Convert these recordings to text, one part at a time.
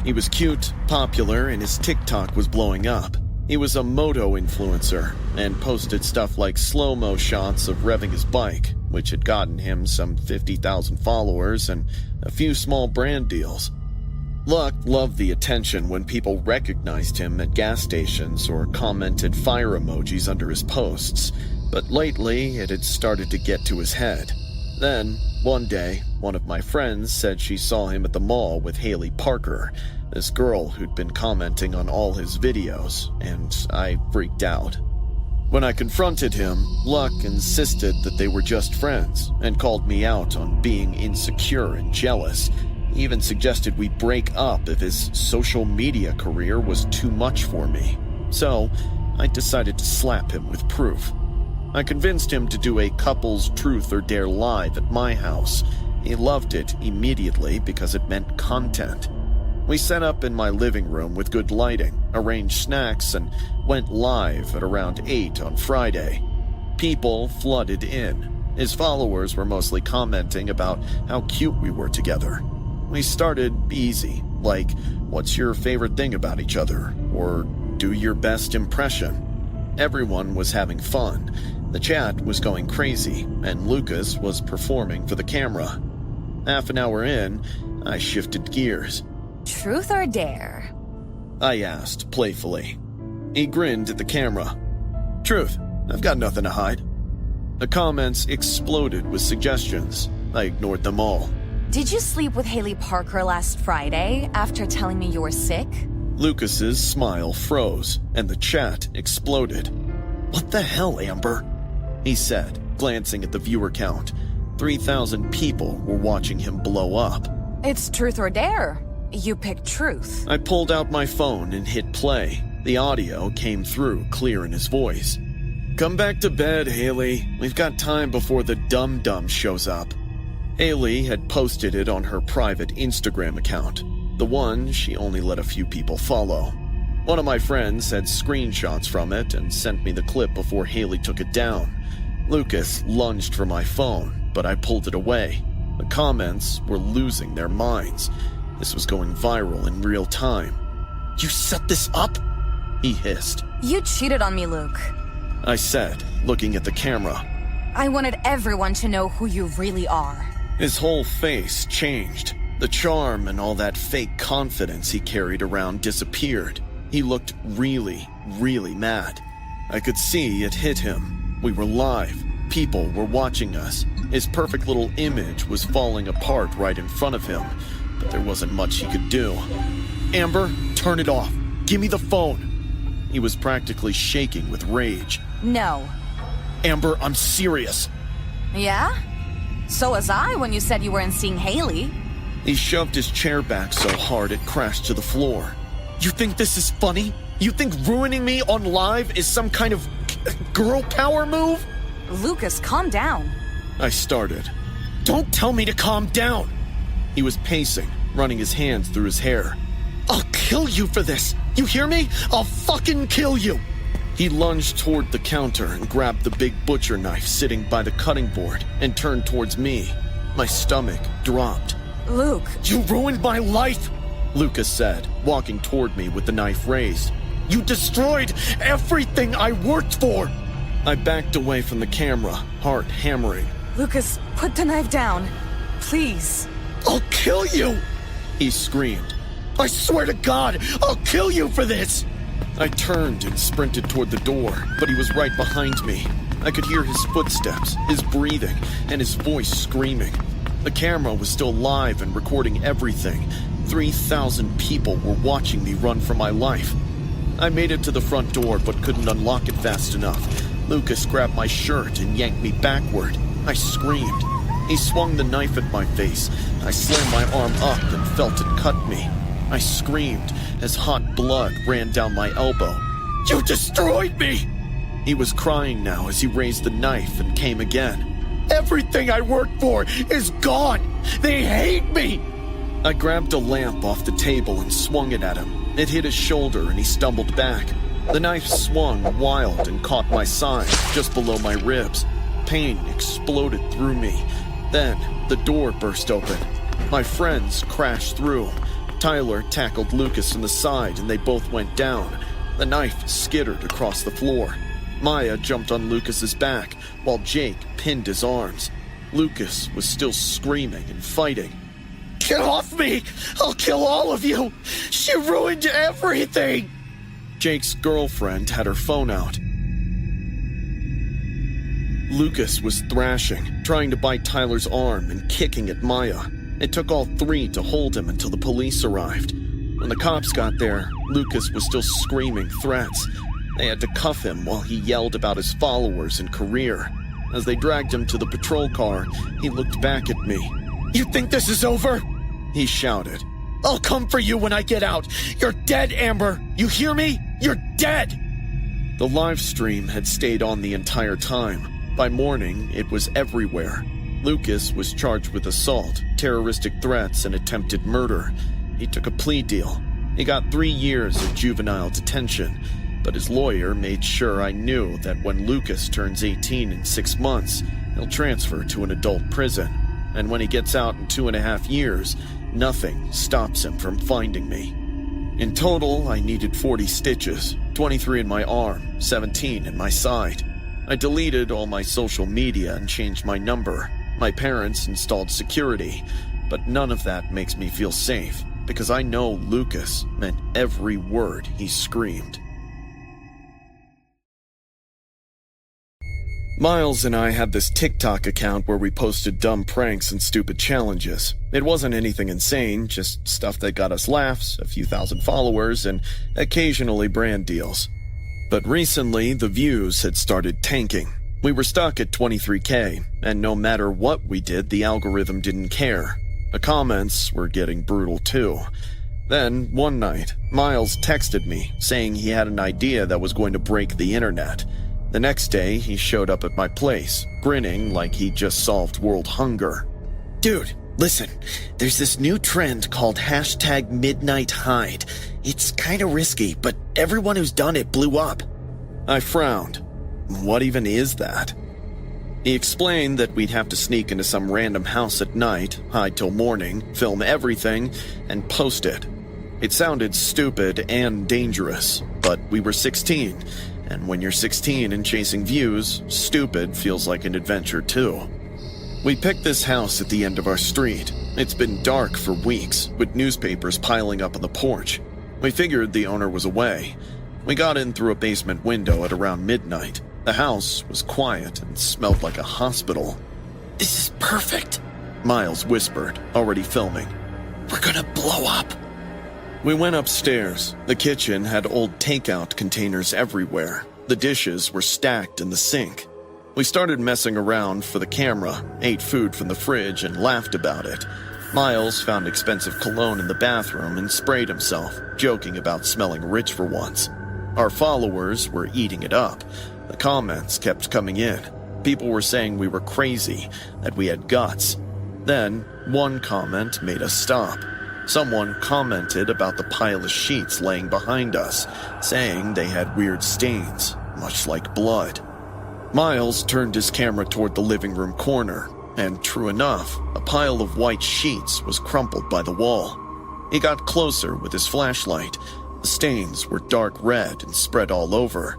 He was cute, popular, and his TikTok was blowing up. He was a moto influencer and posted stuff like slow-mo shots of revving his bike, which had gotten him some 50,000 followers and a few small brand deals. Luck loved the attention when people recognized him at gas stations or commented fire emojis under his posts, but lately it had started to get to his head. Then, one day, one of my friends said she saw him at the mall with Haley Parker, this girl who'd been commenting on all his videos, and I freaked out. When I confronted him, Luck insisted that they were just friends and called me out on being insecure and jealous. He even suggested we break up if his social media career was too much for me. So, I decided to slap him with proof. I convinced him to do a couple's truth or dare live at my house. He loved it immediately because it meant content. We set up in my living room with good lighting, arranged snacks, and went live at around 8 on Friday. People flooded in. His followers were mostly commenting about how cute we were together. We started easy, like, what's your favorite thing about each other? Or do your best impression. Everyone was having fun. The chat was going crazy, and Lucas was performing for the camera. Half an hour in, I shifted gears. Truth or dare? I asked, playfully. He grinned at the camera. Truth, I've got nothing to hide. The comments exploded with suggestions. I ignored them all. Did you sleep with Haley Parker last Friday after telling me you were sick? Lucas's smile froze, and the chat exploded. What the hell, Amber? He said, glancing at the viewer count. 3,000 people were watching him blow up. It's truth or dare. You picked truth. I pulled out my phone and hit play. The audio came through clear in his voice. Come back to bed, Haley. We've got time before the dum-dum shows up. Haley had posted it on her private Instagram account, the one she only let a few people follow. One of my friends had screenshots from it and sent me the clip before Haley took it down. Lucas lunged for my phone, but I pulled it away. The comments were losing their minds. This was going viral in real time. You set this up? He hissed. You cheated on me, Luke. I said, looking at the camera. I wanted everyone to know who you really are. His whole face changed. The charm and all that fake confidence he carried around disappeared. He looked really, really mad. I could see it hit him. We were live. People were watching us. His perfect little image was falling apart right in front of him, but there wasn't much he could do. Amber, turn it off. Give me the phone. He was practically shaking with rage. No. Amber, I'm serious. Yeah? So was I when you said you weren't seeing Haley. He shoved his chair back so hard it crashed to the floor. You think this is funny? You think ruining me on live is some kind of girl power move? Lucas, calm down. I started. Don't tell me to calm down. He was pacing, running his hands through his hair. I'll kill you for this. You hear me? I'll fucking kill you. He lunged toward the counter and grabbed the big butcher knife sitting by the cutting board and turned towards me. My stomach dropped. Luke. You ruined my life, Lucas said, walking toward me with the knife raised. You destroyed everything I worked for. I backed away from the camera, heart hammering. Lucas, put the knife down. Please. I'll kill you, he screamed. I swear to God, I'll kill you for this. I turned and sprinted toward the door, but he was right behind me. I could hear his footsteps, his breathing, and his voice screaming. The camera was still live and recording everything. 3,000 people were watching me run for my life. I made it to the front door but couldn't unlock it fast enough. Lucas grabbed my shirt and yanked me backward. I screamed. He swung the knife at my face. I slammed my arm up and felt it cut me. I screamed as hot blood ran down my elbow. You destroyed me! He was crying now as he raised the knife and came again. Everything I worked for is gone! They hate me! I grabbed a lamp off the table and swung it at him. It hit his shoulder and he stumbled back. The knife swung wild and caught my side, just below my ribs. Pain exploded through me. Then, the door burst open. My friends crashed through. Tyler tackled Lucas in the side and they both went down. The knife skittered across the floor. Maya jumped on Lucas's back while Jake pinned his arms. Lucas was still screaming and fighting. "Get off me! I'll kill all of you! She ruined everything!" Jake's girlfriend had her phone out. Lucas was thrashing, trying to bite Tyler's arm and kicking at Maya. It took all three to hold him until the police arrived. When the cops got there, Lucas was still screaming threats. They had to cuff him while he yelled about his followers and career. As they dragged him to the patrol car, he looked back at me. "You think this is over?" he shouted. "I'll come for you when I get out. You're dead, Amber. You hear me? You're dead." The live stream had stayed on the entire time. By morning, it was everywhere. Lucas was charged with assault, terroristic threats, and attempted murder. He took a plea deal. He got 3 years of juvenile detention, but his lawyer made sure I knew that when Lucas turns 18 in 6 months, he'll transfer to an adult prison. And when he gets out in 2.5 years, nothing stops him from finding me. In total, I needed 40 stitches, 23 in my arm, 17 in my side. I deleted all my social media and changed my number. My parents installed security, but none of that makes me feel safe, because I know Lucas meant every word he screamed. Miles and I had this TikTok account where we posted dumb pranks and stupid challenges. It wasn't anything insane, just stuff that got us laughs, a few thousand followers, and occasionally brand deals. But recently, the views had started tanking. We were stuck at 23K, and no matter what we did, the algorithm didn't care. The comments were getting brutal too. Then, one night, Miles texted me, saying he had an idea that was going to break the internet. The next day, he showed up at my place, grinning like he'd just solved world hunger. "Dude, listen, there's this new trend called #MidnightHide. It's kinda risky, but everyone who's done it blew up." I frowned. What even is that? He explained that we'd have to sneak into some random house at night, hide till morning, film everything, and post it. It sounded stupid and dangerous, but we were 16, and when you're 16 and chasing views, stupid feels like an adventure too. We picked this house at the end of our street. It's been dark for weeks, with newspapers piling up on the porch. We figured the owner was away. We got in through a basement window at around midnight. The house was quiet and smelled like a hospital. "This is perfect," Miles whispered, already filming. "We're gonna blow up." We went upstairs. The kitchen had old takeout containers everywhere. The dishes were stacked in the sink. We started messing around for the camera, ate food from the fridge, and laughed about it. Miles found expensive cologne in the bathroom and sprayed himself, joking about smelling rich for once. Our followers were eating it up. The comments kept coming in. People were saying we were crazy, that we had guts. Then, one comment made us stop. Someone commented about the pile of sheets laying behind us, saying they had weird stains, much like blood. Miles turned his camera toward the living room corner, and true enough, a pile of white sheets was crumpled by the wall. He got closer with his flashlight. The stains were dark red and spread all over.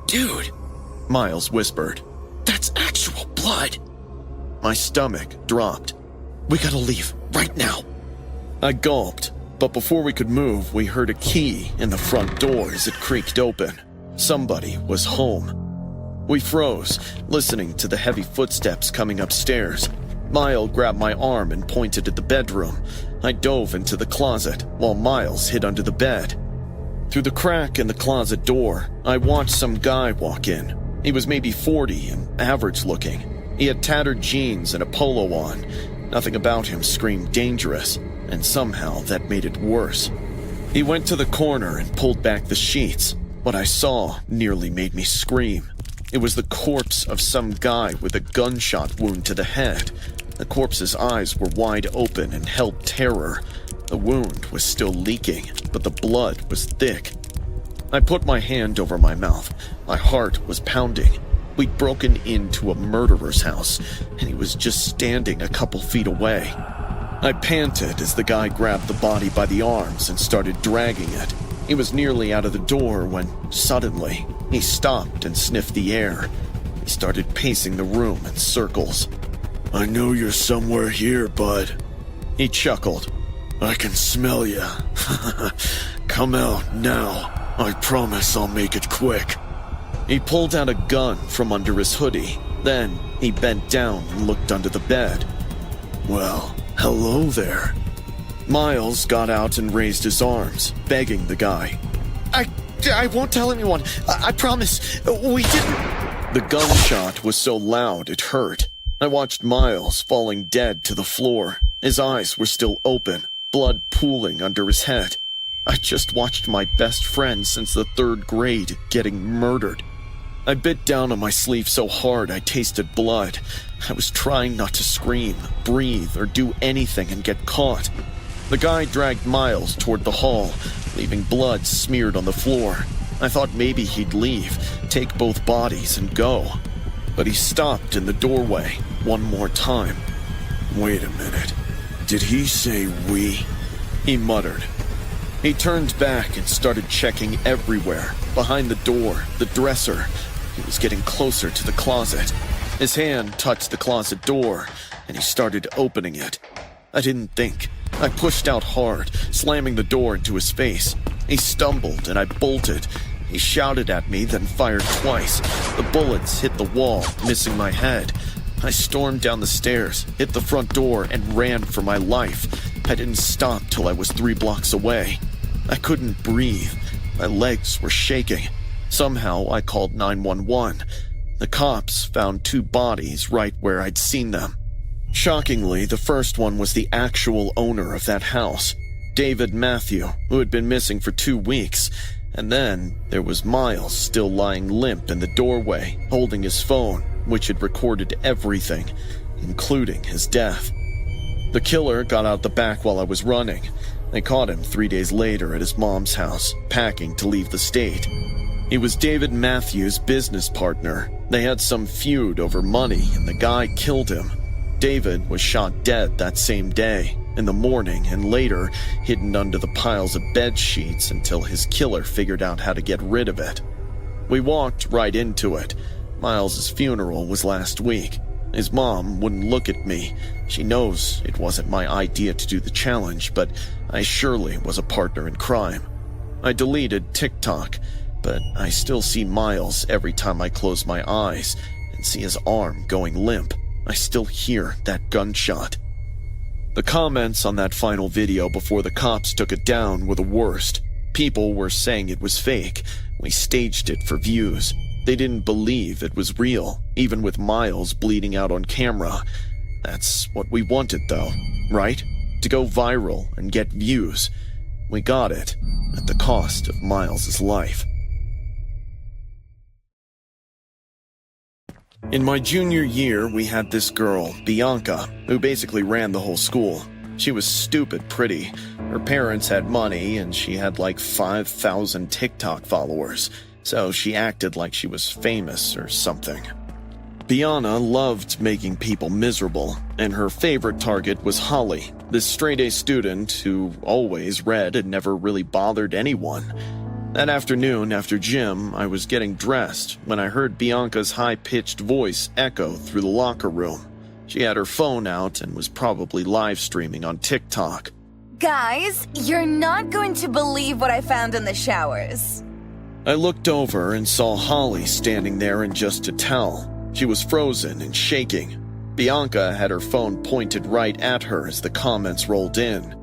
"Dude," Miles whispered, "that's actual blood." My stomach dropped. "We gotta leave, right now." I gulped, but before we could move, we heard a key in the front door as it creaked open. Somebody was home. We froze, listening to the heavy footsteps coming upstairs. Miles grabbed my arm and pointed at the bedroom. I dove into the closet, while Miles hid under the bed. Through the crack in the closet door, I watched some guy walk in. He was maybe 40 and average looking. He had tattered jeans and a polo on. Nothing about him screamed dangerous, and somehow that made it worse. He went to the corner and pulled back the sheets. What I saw nearly made me scream. It was the corpse of some guy with a gunshot wound to the head. The corpse's eyes were wide open and held terror. The wound was still leaking, but the blood was thick. I put my hand over my mouth. My heart was pounding. We'd broken into a murderer's house, and he was just standing a couple feet away. I panted as the guy grabbed the body by the arms and started dragging it. He was nearly out of the door when, suddenly, he stopped and sniffed the air. He started pacing the room in circles. "I know you're somewhere here, bud." He chuckled. "I can smell ya. Come out now. I promise I'll make it quick." He pulled out a gun from under his hoodie. Then he bent down and looked under the bed. "Well, hello there." Miles got out and raised his arms, begging the guy. I won't tell anyone. I promise. We didn't." The gunshot was so loud it hurt. I watched Miles falling dead to the floor. His eyes were still open, blood pooling under his head. I just watched my best friend since the 3rd grade getting murdered. I bit down on my sleeve so hard I tasted blood. I was trying not to scream, breathe, or do anything and get caught. The guy dragged Miles toward the hall, leaving blood smeared on the floor. I thought maybe he'd leave, take both bodies, and go. But he stopped in the doorway one more time. "Wait a minute. Did he say we?" he muttered. He turned back and started checking everywhere. Behind the door, the dresser. He was getting closer to the closet. His hand touched the closet door, and he started opening it. I didn't think. I pushed out hard, slamming the door into his face. He stumbled, and I bolted. He shouted at me, then fired twice. The bullets hit the wall, missing my head. I stormed down the stairs, hit the front door, and ran for my life. I didn't stop till I was 3 blocks away. I couldn't breathe. My legs were shaking. Somehow, I called 911. The cops found 2 bodies right where I'd seen them. Shockingly, the first one was the actual owner of that house, David Matthew, who had been missing for 2 weeks. And then there was Miles still lying limp in the doorway, holding his phone, which had recorded everything, including his death. The killer got out the back while I was running. They caught him 3 days later at his mom's house, packing to leave the state. He was David Matthews' business partner. They had some feud over money, and the guy killed him. David was shot dead that same day, in the morning, and later hidden under the piles of bed sheets until his killer figured out how to get rid of it. We walked right into it. Miles's funeral was last week. His mom wouldn't look at me. She knows it wasn't my idea to do the challenge, but I surely was a partner in crime. I deleted TikTok, but I still see Miles every time I close my eyes and see his arm going limp. I still hear that gunshot. The comments on that final video before the cops took it down were the worst. People were saying it was fake. We staged it for views. They didn't believe it was real, even with Miles bleeding out on camera. That's what we wanted, though, right? To go viral and get views. We got it, at the cost of Miles's life. In my junior year, we had this girl, Bianca, who basically ran the whole school. She was stupid pretty. Her parents had money, and she had like 5,000 TikTok followers, so she acted like she was famous or something. Bianca loved making people miserable, and her favorite target was Holly, this straight-A student who always read and never really bothered anyone. That afternoon, after gym, I was getting dressed when I heard Bianca's high-pitched voice echo through the locker room. She had her phone out and was probably live streaming on TikTok. Guys, you're not going to believe what I found in the showers. I looked over and saw Holly standing there in just a towel. She was frozen and shaking. Bianca had her phone pointed right at her as the comments rolled in.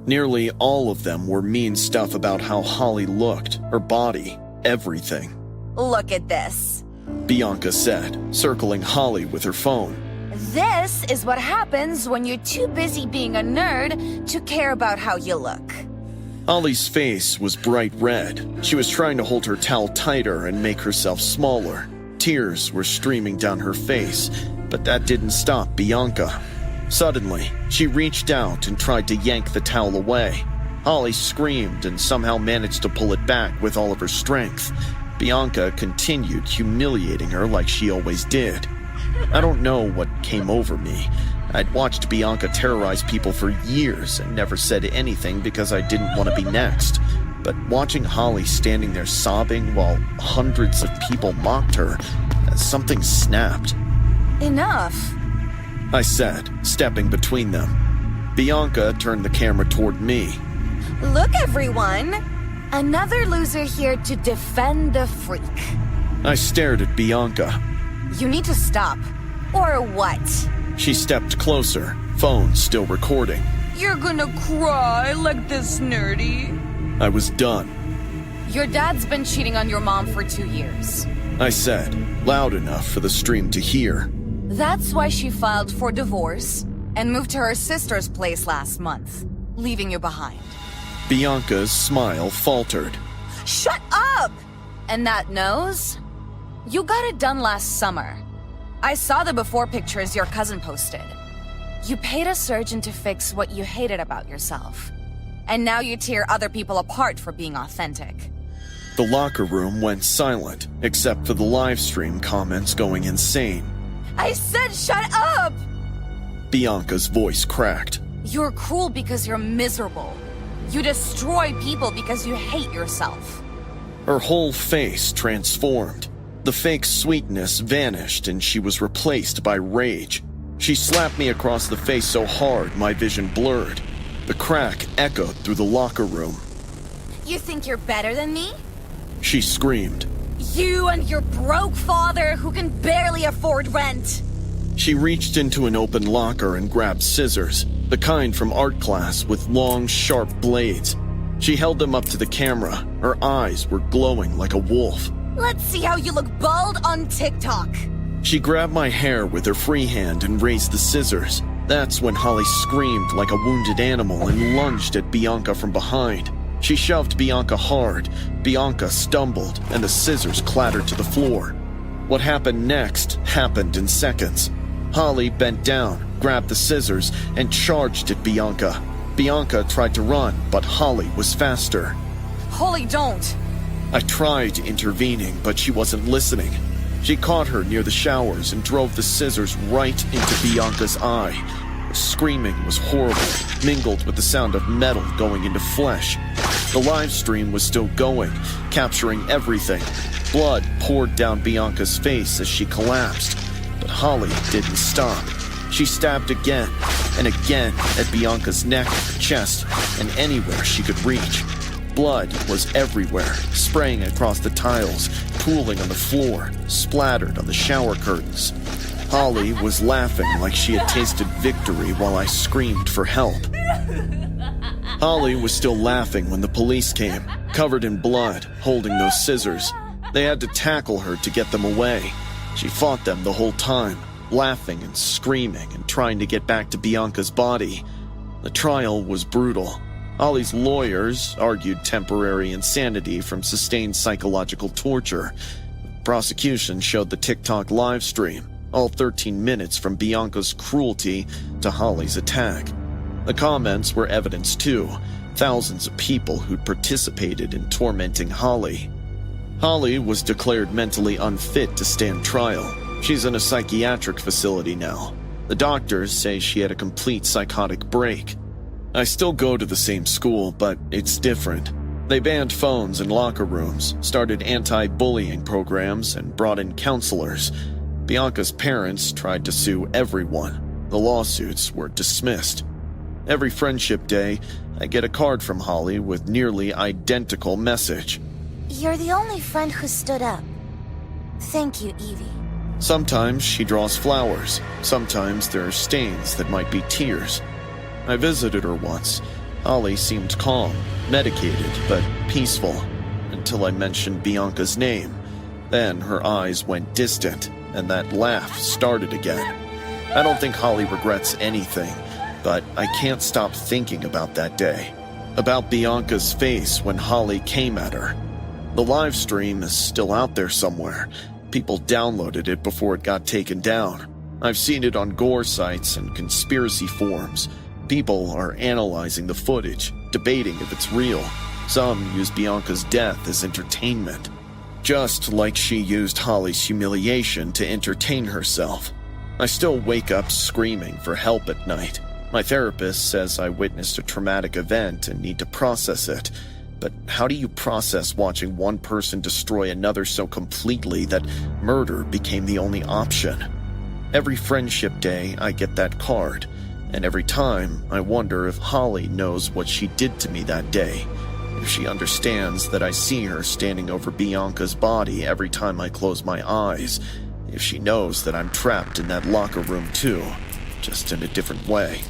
Nearly all of them were mean stuff about how Holly looked, her body, everything. Look at this, Bianca said, circling Holly with her phone. This is what happens when you're too busy being a nerd to care about how you look. Holly's face was bright red. She was trying to hold her towel tighter and make herself smaller. Tears were streaming down her face, but that didn't stop Bianca. Suddenly, she reached out and tried to yank the towel away. Holly screamed and somehow managed to pull it back with all of her strength. Bianca continued humiliating her like she always did. I don't know what came over me. I'd watched Bianca terrorize people for years and never said anything because I didn't want to be next. But watching Holly standing there sobbing while hundreds of people mocked her, something snapped. Enough. I said, stepping between them. Bianca turned the camera toward me. Look, everyone! Another loser here to defend the freak. I stared at Bianca. You need to stop. Or what? She stepped closer, phone still recording. You're gonna cry like this, nerdy. I was done. Your dad's been cheating on your mom for 2 years. I said, loud enough for the stream to hear. That's why she filed for divorce and moved to her sister's place last month, leaving you behind. Bianca's smile faltered. Shut up! And that nose? You got it done last summer. I saw the before pictures your cousin posted. You paid a surgeon to fix what you hated about yourself. And now you tear other people apart for being authentic. The locker room went silent, except for the live stream comments going insane. I said shut up! Bianca's voice cracked. You're cruel because you're miserable. You destroy people because you hate yourself. Her whole face transformed. The fake sweetness vanished and she was replaced by rage. She slapped me across the face so hard my vision blurred. The crack echoed through the locker room. You think you're better than me? She screamed. You and your broke father who can barely afford rent. She reached into an open locker and grabbed scissors, the kind from art class with long, sharp blades. She held them up to the camera. Her eyes were glowing like a wolf. Let's see how you look bald on TikTok. She grabbed my hair with her free hand and raised the scissors. That's when Holly screamed like a wounded animal and lunged at Bianca from behind. She shoved Bianca hard. Bianca stumbled, and the scissors clattered to the floor. What happened next happened in seconds. Holly bent down, grabbed the scissors, and charged at Bianca. Bianca tried to run, but Holly was faster. Holly, don't. I tried intervening, but she wasn't listening. She caught her near the showers and drove the scissors right into Bianca's eye. Her screaming was horrible, mingled with the sound of metal going into flesh. The live stream was still going, capturing everything. Blood poured down Bianca's face as she collapsed. But Holly didn't stop. She stabbed again and again at Bianca's neck, chest, and anywhere she could reach. Blood was everywhere, spraying across the tiles, pooling on the floor, splattered on the shower curtains. Holly was laughing like she had tasted victory while I screamed for help. Holly was still laughing when the police came, covered in blood, holding those scissors. They had to tackle her to get them away. She fought them the whole time, laughing and screaming and trying to get back to Bianca's body. The trial was brutal. Holly's lawyers argued temporary insanity from sustained psychological torture. The prosecution showed the TikTok live stream, all 13 minutes from Bianca's cruelty to Holly's attack. The comments were evidence too, thousands of people who'd participated in tormenting Holly. Holly was declared mentally unfit to stand trial. She's in a psychiatric facility now. The doctors say she had a complete psychotic break. I still go to the same school, but it's different. They banned phones in locker rooms, started anti-bullying programs, and brought in counselors. Bianca's parents tried to sue everyone. The lawsuits were dismissed. Every Friendship Day, I get a card from Holly with nearly identical message. You're the only friend who stood up. Thank you, Evie. Sometimes she draws flowers. Sometimes there are stains that might be tears. I visited her once. Holly seemed calm, medicated, but peaceful, until I mentioned Bianca's name. Then her eyes went distant, and that laugh started again. I don't think Holly regrets anything, but I can't stop thinking about that day. About Bianca's face when Holly came at her. The live stream is still out there somewhere. People downloaded it before it got taken down. I've seen it on gore sites and conspiracy forums. People are analyzing the footage, debating if it's real. Some use Bianca's death as entertainment. Just like she used Holly's humiliation to entertain herself. I still wake up screaming for help at night. My therapist says I witnessed a traumatic event and need to process it. But how do you process watching one person destroy another so completely that murder became the only option? Every friendship day, I get that card, and every time, I wonder if Holly knows what she did to me that day, if she understands that I see her standing over Bianca's body every time I close my eyes, if she knows that I'm trapped in that locker room too, just in a different way.